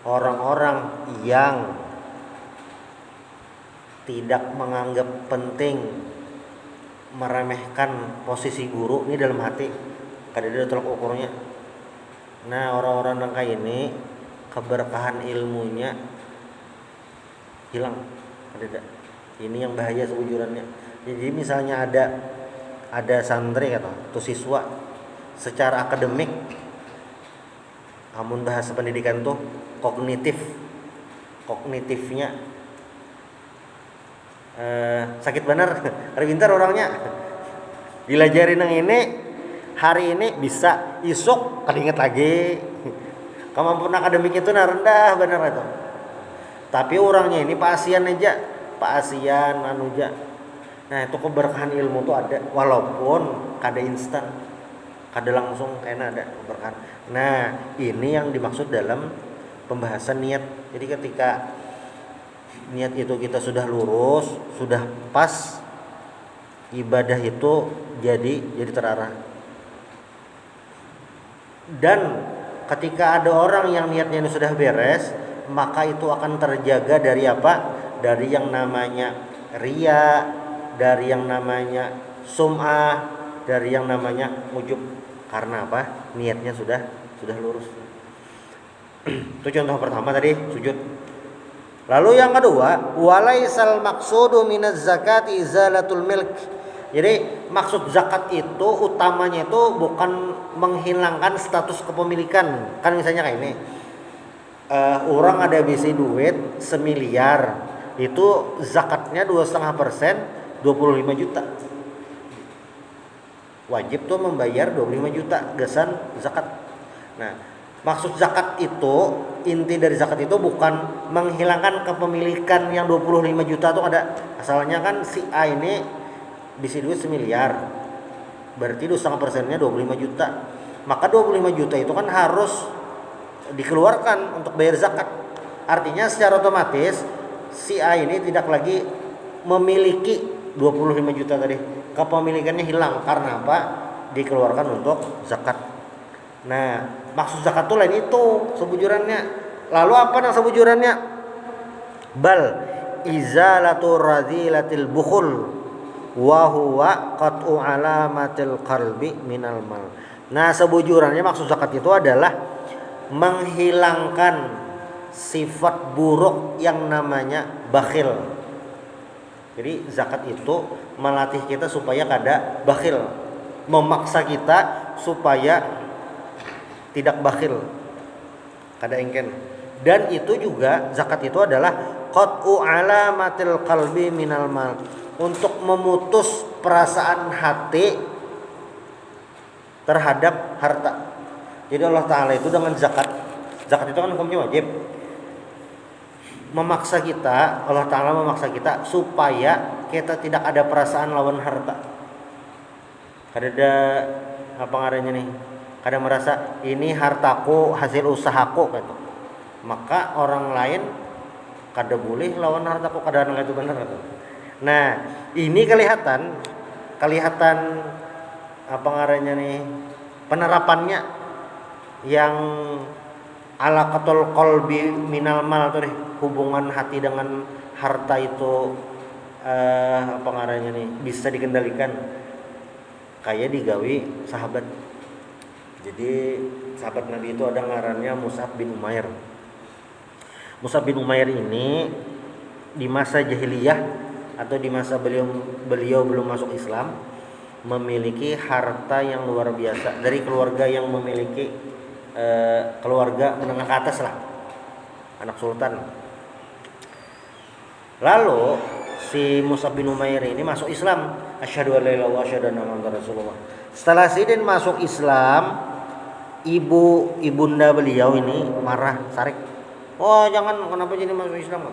orang-orang yang tidak menganggap penting, meremehkan posisi guru ini dalam hati, kada ada tolak ukurnya. Nah orang-orang yang kayak ini keberkahan ilmunya hilang, ada. Ini yang bahaya sebujurannya. Jadi misalnya ada santri atau siswa secara akademik, amun bahasa pendidikan tuh kognitifnya sakit bener, hari pintar orangnya, dilajarin yang ini hari ini bisa, isuk kadinget lagi. Kemampuan akademik itu rendah bener itu. Tapi orangnya ini pasian manuja. Nah itu keberkahan ilmu tuh ada, walaupun kada instan, kada langsung kayaknya ada keberkahan. Nah ini yang dimaksud dalam pembahasan niat. Jadi ketika niat itu kita sudah lurus, sudah pas, ibadah itu jadi terarah. Dan ketika ada orang yang niatnya sudah beres, maka itu akan terjaga dari apa? Dari yang namanya riya, dari yang namanya sum'ah, dari yang namanya ujub. Karena apa? Niatnya sudah lurus. Itu contoh pertama tadi, sujud. Lalu yang kedua, walaisal maqsudu minaz zakati izalatul milk. Jadi maksud zakat itu utamanya itu bukan menghilangkan status kepemilikan. Kan misalnya kayak ini, orang ada bisi duit 1 miliar, itu zakatnya 2,5%, 25 juta. Wajib tuh membayar 25 juta gesan zakat. Nah, maksud zakat itu, inti dari zakat itu bukan menghilangkan kepemilikan yang 25 juta tuh ada. Asalnya kan si A ini bisi duit 1 miliar, berarti 2,5%-nya 25 juta. Maka 25 juta itu kan harus dikeluarkan untuk bayar zakat. Artinya secara otomatis si A ini tidak lagi memiliki 25 juta tadi. Kepemilikannya hilang karena apa? Dikeluarkan untuk zakat. Nah, maksud zakat itu lain itu sebujurannya. Lalu apa yang sebujurannya? Bal izalatu radhilatil bukhul wa huwa qat'u alamatil qalbi minal mal. Nah, sebujurannya maksud zakat itu adalah menghilangkan sifat buruk yang namanya bakhil. Jadi zakat itu melatih kita supaya kada bakhil, memaksa kita supaya tidak bakhil, kada engken. Dan itu juga zakat itu adalah qat'u alamatil qalbi minal mal, untuk memutus perasaan hati terhadap harta. Jadi Allah Ta'ala itu dengan zakat itu kan hukumnya wajib, memaksa kita, Allah Ta'ala memaksa kita supaya kita tidak ada perasaan lawan harta. Kada ada apa ngarannya nih, kada merasa ini hartaku hasil usahaku gitu. Maka orang lain kada boleh lawan hartaku, kada itu benar gitu. Nah, ini kelihatan apa ngarannya nih, penerapannya yang alaqatul qalbi minal mal tuh deh, hubungan hati dengan harta itu apa ngarannya nih bisa dikendalikan kayak digawi sahabat. Jadi sahabat Nabi itu ada ngarannya Mus'ab bin Umair. Mus'ab bin Umair ini di masa jahiliyah atau di masa beliau belum masuk Islam memiliki harta yang luar biasa, dari keluarga yang memiliki keluarga menengah ke atas lah, anak sultan. Lalu si Mus'ab bin Umair ini masuk Islam, asyhadu an la ilaha illallah wa asyhadu anna muhammadar rasulullah. Setelah sidin masuk Islam, ibunda beliau ini marah, sarik. Oh jangan, kenapa jadi masuk Islam?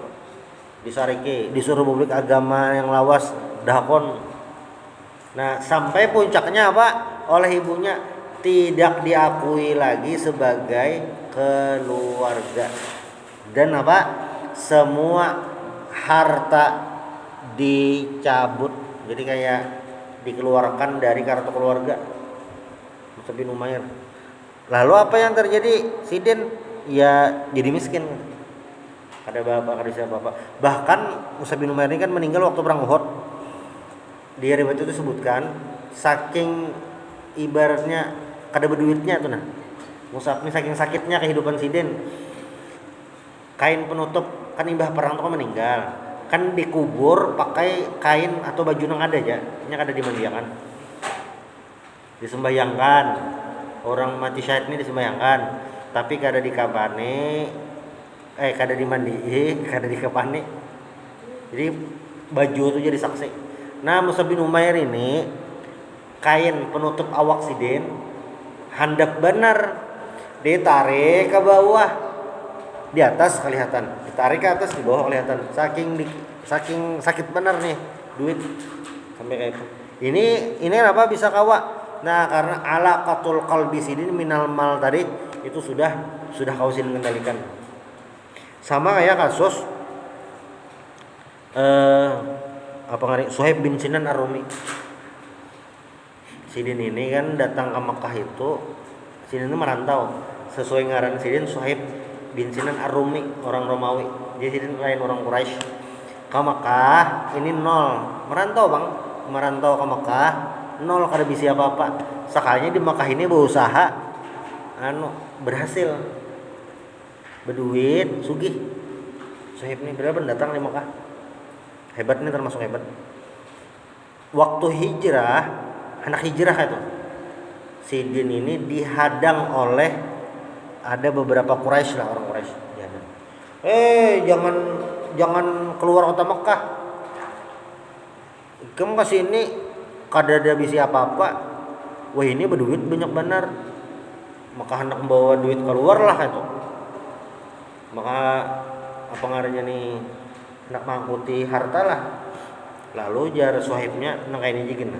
Disariki, disuruh publik agama yang lawas, dahakon. Nah sampai puncaknya apa? Oleh ibunya tidak diakui lagi sebagai keluarga, dan apa? Semua harta dicabut, jadi kayak dikeluarkan dari kartu keluarga Mus'ab bin Umair. Lalu apa yang terjadi? Sidin ya jadi miskin, ada bapak, ada siapa bapak. Bahkan Mus'ab bin Umair ini kan meninggal waktu perang Uhud. Di riwayat itu disebutkan saking ibaratnya kada berduitnya tuh nah. Musab ini saking sakitnya kehidupan sidin. Kain penutup kan imbah perang tuh kan meninggal. Kan dikubur pakai kain atau baju nang ada aja, nya kada dimandiakan. Disembayangkan. Orang mati syahid ini disembayangkan, tapi kada dikabani, kada dimandi, kada dikapani. Jadi baju itu jadi saksi. Nah, Mus'ab bin Umair ini kain penutup awak sidin hendak benar ditarik ke bawah, di atas kelihatan, ditarik ke atas, di bawah kelihatan. Saking sakit benar nih duit sampai kayak itu. Ini apa bisa kawa? Nah, karena alaqatul qalbi sidin minal mal tadi itu sudah kausin mengendalikan. Sama kayak kasus Suhaib bin Sinan Ar-Rumi. Sidin ini kan datang ke Mekah itu, Sidin itu merantau. Sesuai ngaran Sidin Suhaib bin Sinan Ar-Rumi, orang Romawi. Jadi Sidin lain orang Quraisy. Ke Mekah ini nol, merantau bang, merantau ke Mekah nol, kada bisa apa-apa. Sekalinya di Mekah ini berusaha berhasil, berduit, sugih. Suhaib ini berapa datang di Mekah, hebat nih, termasuk hebat. Waktu hijrah, anak hijrah itu, Sidin ini dihadang oleh ada beberapa Quraisy lah, orang Quraisy. Jangan keluar kota Mekah. Kamu kasih ini kada ada bisa apa-apa. Wah, ini berduit banyak benar. Maka hendak membawa duit keluar lah itu. Maka apa ngarannya nih, hendak mangkuti harta lah. Lalu jar Suhaibnya nang kayak ini jikin.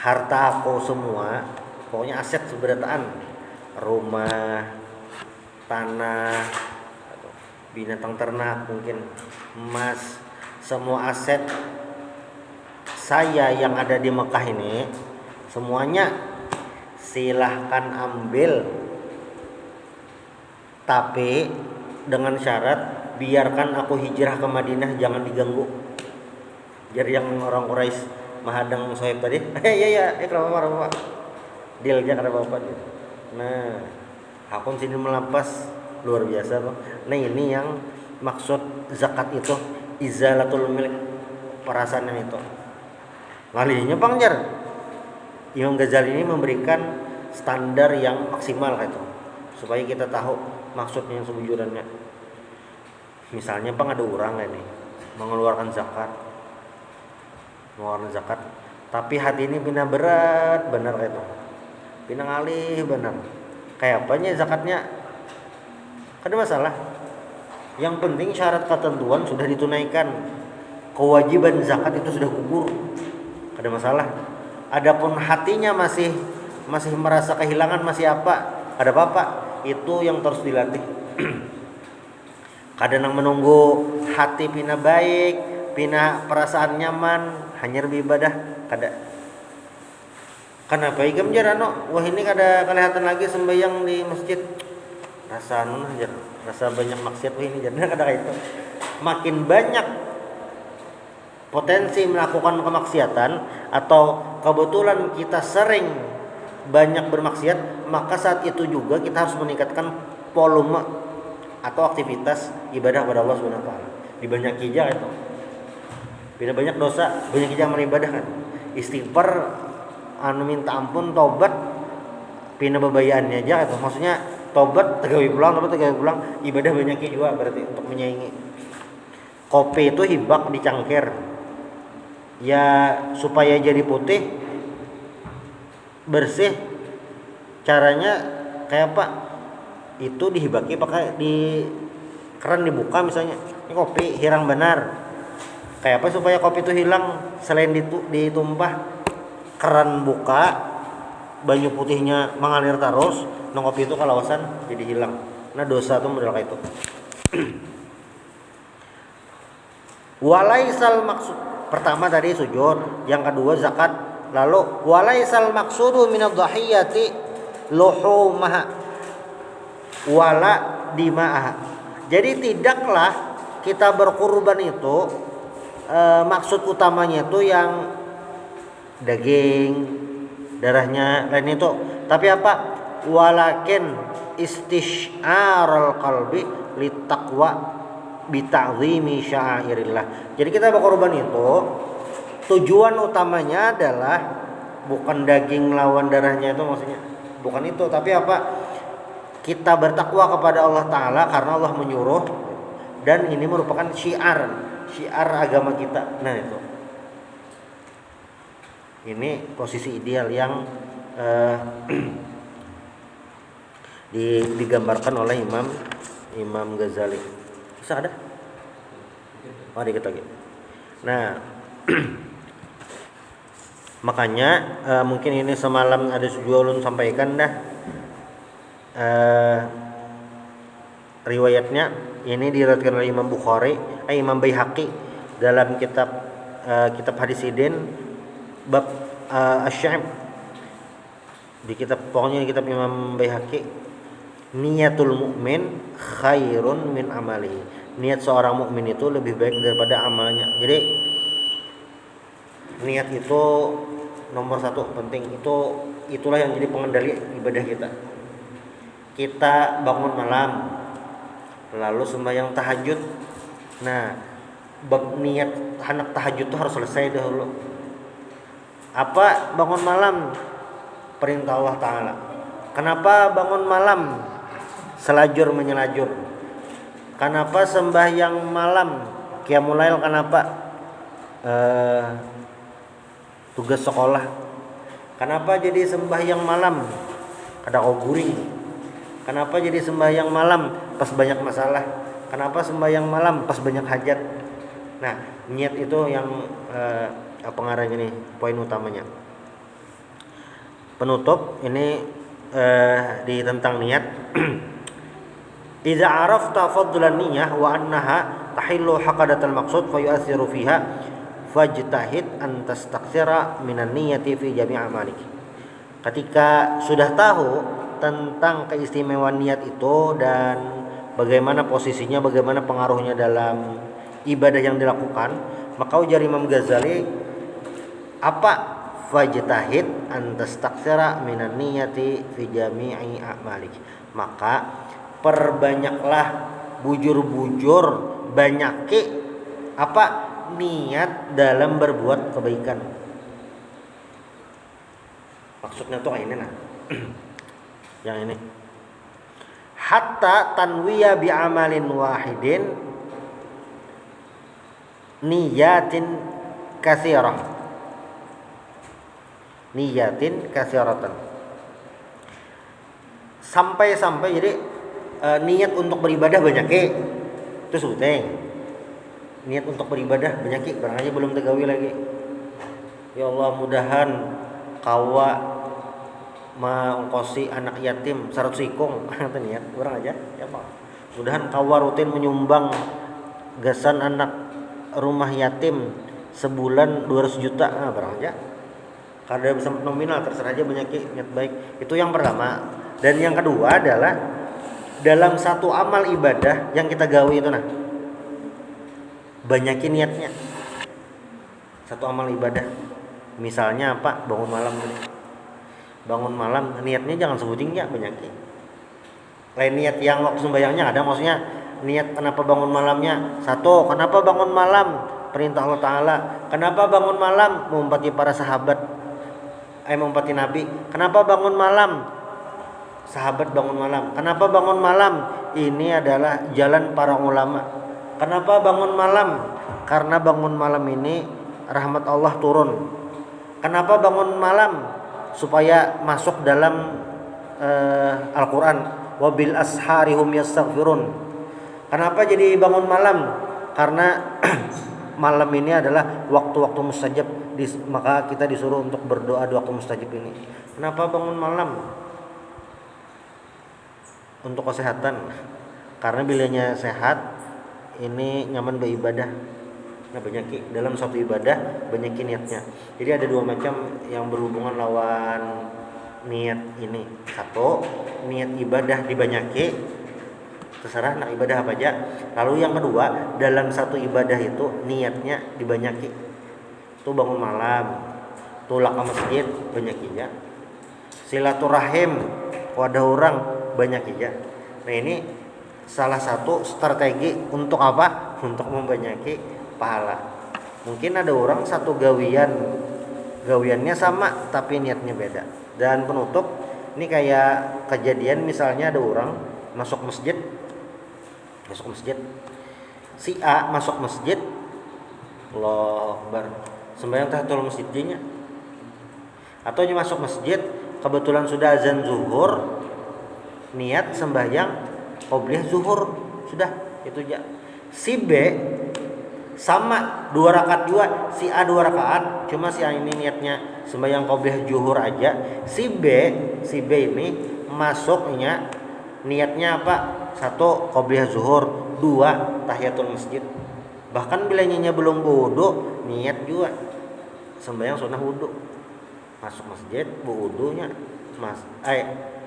Harta aku semua, pokoknya aset seberataan, rumah, tanah, binatang ternak, mungkin emas, semua aset saya yang ada di Mekah ini semuanya silahkan ambil, tapi dengan syarat biarkan aku hijrah ke Madinah, jangan diganggu. Jadi yang orang Quraisy menghadang Suhaib tadi, kenapa dealnya karena bapak. Nah, akun sini melampas luar biasa tuh. Nah, ini yang maksud zakat itu, izalatul milik, perasaan yang itu. Lalinya Bangjar Imam Ghazali ini memberikan standar yang maksimal itu, supaya kita tahu maksudnya yang sebujurannya. Misalnya ada orang ini mengeluarkan zakat, tapi hati ini pindah berat benar itu, pindah ngalih benar. Kayak apanya zakatnya? Ada masalah. Yang penting syarat ketentuan sudah ditunaikan, kewajiban zakat itu sudah gugur, ada masalah. Adapun hatinya masih merasa kehilangan, masih apa, ada apa-apa, itu yang terus dilatih. Kadang menunggu hati pina baik, pina perasaan nyaman, hanya beribadah kada. Kenapa ikam jarano? Wah, ini kada kelihatan lagi sembahyang di masjid. Rasa rasa banyak maksiat, wah ini jadi kada kayak itu. Makin banyak potensi melakukan kemaksiatan atau kebetulan kita sering banyak bermaksiat, maka saat itu juga kita harus meningkatkan volume atau aktivitas ibadah kepada Allah Subhanahu wa taala. Dibanyaki aja itu. Bila banyak dosa, banyak aja beribadah kan. Istighfar, minta ampun, tobat, pina bebayaannya aja itu. Maksudnya tobat tegawi pulang, ibadah banyak juga berarti untuk menyaingi. Kopi itu hibak dicangkir, ya supaya jadi putih bersih. Caranya kayak apa? Itu dihibaki pakai di keran dibuka misalnya. Ini kopi hilang benar. Kayak apa supaya kopi itu hilang? Selain ditumpah, keran buka, banyu putihnya mengalir terus, nong kopi itu kalawasan jadi hilang. Nah, dosa itu model kayak itu. Walaisal maksud, pertama tadi sujud, yang kedua zakat, lalu walaisal maksudu minadh dhahiyati luhumaha wala dima'ah. Jadi tidaklah kita berkurban itu maksud utamanya itu yang daging, darahnya lain itu. Tapi apa? Walakin istisyarul qalbi litaqwa bita'zimi sya'airillah. Jadi kita berkorban itu tujuan utamanya adalah bukan daging lawan darahnya itu maksudnya. Bukan itu, tapi apa? Kita bertakwa kepada Allah Ta'ala karena Allah menyuruh, dan ini merupakan syiar agama kita. Nah itu, ini posisi ideal yang digambarkan oleh Imam Ghazali. Bisa ada? Oh, dikit lagi. Nah makanya mungkin ini semalam ada juga ulun sampaikan dah. Riwayatnya ini diriwayatkan oleh Imam Bukhari, Imam Baihaqi dalam kitab hadis Idin bab asy-sya'b. Di kitab Imam Baihaqi, niatul mukmin khairun min amali. Niat seorang mukmin itu lebih baik daripada amalnya. Jadi niat itu nomor satu, penting. Itulah yang jadi pengendali ibadah kita. Kita bangun malam lalu sembahyang tahajud. Nah, bab niat anak tahajud itu harus selesai dahulu. Apa bangun malam? Perintah Allah Ta'ala. Kenapa bangun malam? Selajur menyelajur. Kenapa sembahyang malam? Qiyamul lail kenapa? Tugas sekolah. Kenapa jadi sembahyang malam? Kada kau guring. Kenapa jadi sembahyang malam? Pas banyak masalah. Kenapa sembahyang malam? Pas banyak hajat. Nah, niat itu yang pengarahnya nih, poin utamanya. Penutup ini di tentang niat. Idza arafta fadlan niyyah wa annaha tahillu haqadatal maqsud fa yu'athiru fiha fajtahid an tastakthira minan niyyati fi jami' amalik. Ketika sudah tahu tentang keistimewaan niat itu dan bagaimana posisinya, bagaimana pengaruhnya dalam ibadah yang dilakukan, maka ujar Imam Ghazali apa? Fajtahid an tastakthira minan niyyati fi jami'i a'malik. Maka perbanyaklah, bujur-bujur, banyaki apa? Niat dalam berbuat kebaikan. Maksudnya tuh kayak ini nah. Yang ini. Hatta tanwiya bi amalin wahidin niyatin katsirah. Niyatin katsiratan. Sampai jadi niat untuk beribadah banyak itu sebutnya. Niat untuk beribadah banyak barang aja belum tegawi lagi. Ya Allah, mudahan kawa mengkosi anak yatim 100 ikung. Itu niat orang aja ya Pak. Mudahan kawa rutin menyumbang gasan anak rumah yatim sebulan 200 juta. Nah, barang aja. Kada bisa nominal, terserah aja banyak niat baik. Itu yang pertama. Dan yang kedua adalah dalam satu amal ibadah yang kita gawe itu nah, banyakin niatnya. Satu amal ibadah. Misalnya apa? Bangun malam. Bangun malam niatnya jangan sebutin ya, banyakin. Lain niat yang waktu sembahyangnya ada, maksudnya niat kenapa bangun malamnya. Satu, kenapa bangun malam? Perintah Allah Ta'ala. Kenapa bangun malam? Mengumpati para sahabat. Mengumpati Nabi. Kenapa bangun malam? Sahabat bangun malam. Kenapa bangun malam? Ini adalah jalan para ulama. Kenapa bangun malam? Karena bangun malam ini rahmat Allah turun. Kenapa bangun malam? Supaya masuk dalam Al-Quran. Wabil ashari hum yastaghfirun. Kenapa jadi bangun malam? Karena malam ini adalah waktu-waktu mustajab, maka kita disuruh untuk berdoa di waktu mustajab ini. Kenapa bangun malam? Untuk kesehatan. Karena bilanya sehat, ini nyaman beribadah. Nah, banyak dalam suatu ibadah banyak niatnya. Jadi ada dua macam yang berhubungan lawan niat ini. Satu, niat ibadah dibanyaki, terserah nak ibadah apa aja. Lalu yang kedua, dalam satu ibadah itu niatnya dibanyaki. Itu bangun malam, itu tulak ke masjid banyak hija. Silaturahim wadah orang banyak hija. Nah ini salah satu strategi untuk apa? Untuk membanyaki pahala. Mungkin ada orang satu gawiannya sama tapi niatnya beda. Dan penutup ini kayak kejadian misalnya ada orang masuk masjid, si A masuk masjid, Allahu Akbar, sembahyang tahiyatul masjidnya, atau dia masuk masjid kebetulan sudah azan zuhur, niat sembahyang qobliyah zuhur, sudah itu aja. Si B sama 2 rakaat juga, si A 2 rakaat, cuma si A ini niatnya sembahyang qobliyah zuhur aja. Si B ini masuknya niatnya apa? 1 qobliyah zuhur, 2 tahiyatul masjid. Bahkan bila nyanyi belum wudu, niat juga sembahyang sunnah wudu. Masuk masjid, wudunya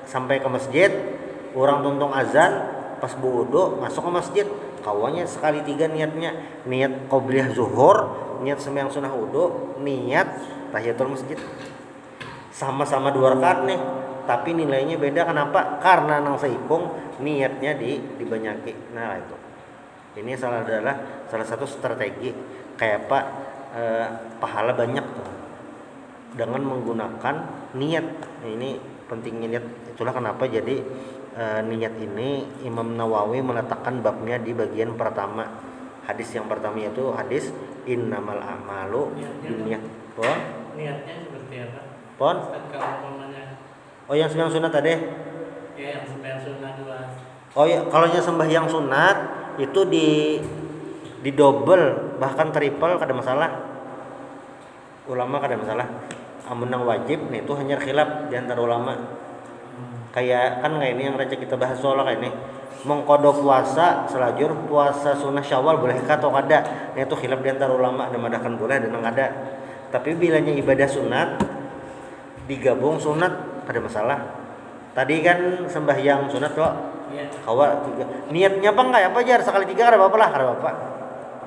sampai ke masjid, orang tuntung azan, pas wudu masuk ke masjid, kawannya sekali 3 niatnya, niat qobliyah zuhur, niat sembahyang sunnah wudu, niat tahiyatul masjid. Sama-sama 2 rakaat nih, tapi nilainya beda. Kenapa? Karena nang seikung niatnya dibanyaki. Nah itu. Ini adalah salah satu strategi kayak apa pahala banyak tuh, dengan menggunakan niat. Nah, ini pentingnya niat. Itulah kenapa jadi niat ini Imam Nawawi meletakkan babnya di bagian pertama. Hadis yang pertama itu hadis innamal a'malu binniyat. Niatnya seperti apa? Pon? Oh yang sembahyang sunat tadi? Ya yang sembahyang sunat dua. Oh ya, kalau yang sembahyang sunat itu di double bahkan triple kada masalah. Ulama kada masalah. Amun yang wajib nih itu hanya khilaf di antara ulama. Kayak ini yang raja kita bahas soal kayak ini. Mengkodok puasa selajur puasa sunnah Syawal boleh atau kada? Nah itu khilaf di antara ulama, ada madahkan boleh dan kada. Tapi bilanya ibadah sunat digabung sunat ada masalah. Tadi kan sembahyang sunat kok. Iya. Kawa 3. Niatnya apa enggak? Apa jar sekali 3 kada apa-apa lah, kada apa-apa.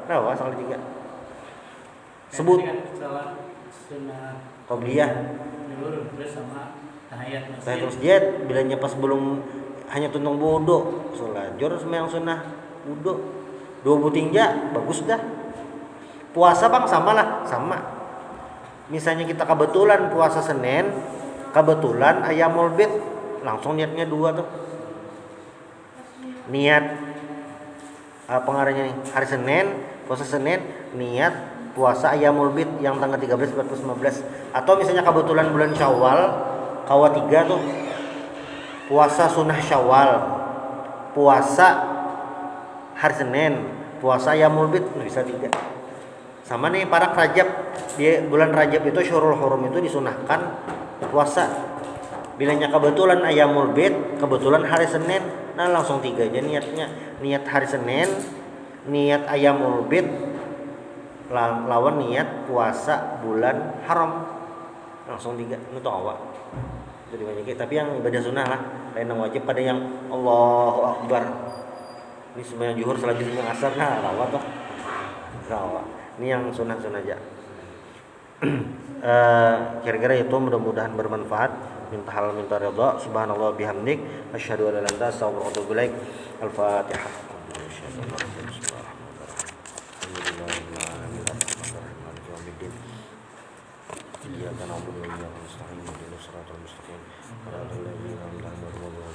Kada apa sekali 3. Sebut salat sunat qobliyah. dulu terus sama tahiyat masjid. Tahiyat masjid bilanya pas belum hanya tuntung wudu, selajur sembahyang sunnah wudu. 2 butingja bagus dah. Puasa bang sama lah, sama. Misalnya kita kebetulan puasa Senin, kebetulan ayamul bid, langsung niatnya 2 tuh. Niat pengarangnya nih, hari Senin, puasa Senin, niat puasa ayamul bid yang tanggal 13, 14, 15. Atau misalnya kebetulan bulan Syawal, kawa 3 tuh. Puasa sunnah Syawal, puasa hari Senin, puasa ayamul bid, bisa 3. Sama nih para Rajab, di bulan Rajab itu Syurul Hurum itu disunahkan puasa. Bilanya kebetulan ayamul bid, kebetulan hari Senin, nah langsung 3 aja niatnya. Niat hari Senin, niat ayamul bid, lawan niat puasa bulan haram, langsung 3. Itu awak. Jadi banyak. Tapi yang ibadah sunnah lah, lain yang wajib pada yang Allahu Akbar. Ini sembahyang zuhur selanjutnya asar, nah rawat toh. Rawat. Ini yang sunnah-sunnah aja. Kira-kira itu mudah-mudahan bermanfaat. Minta halal minta ridha. Subhanallah bihamdik asyhadu an la ilaha illa anta astaghfiruka wa atubu ilaik. Al-Fatihah. Iyyaka na'budu wa iyyaka nasta'in ihdinas siratal mustaqim. Shiratal ladzina an'amta 'alaihim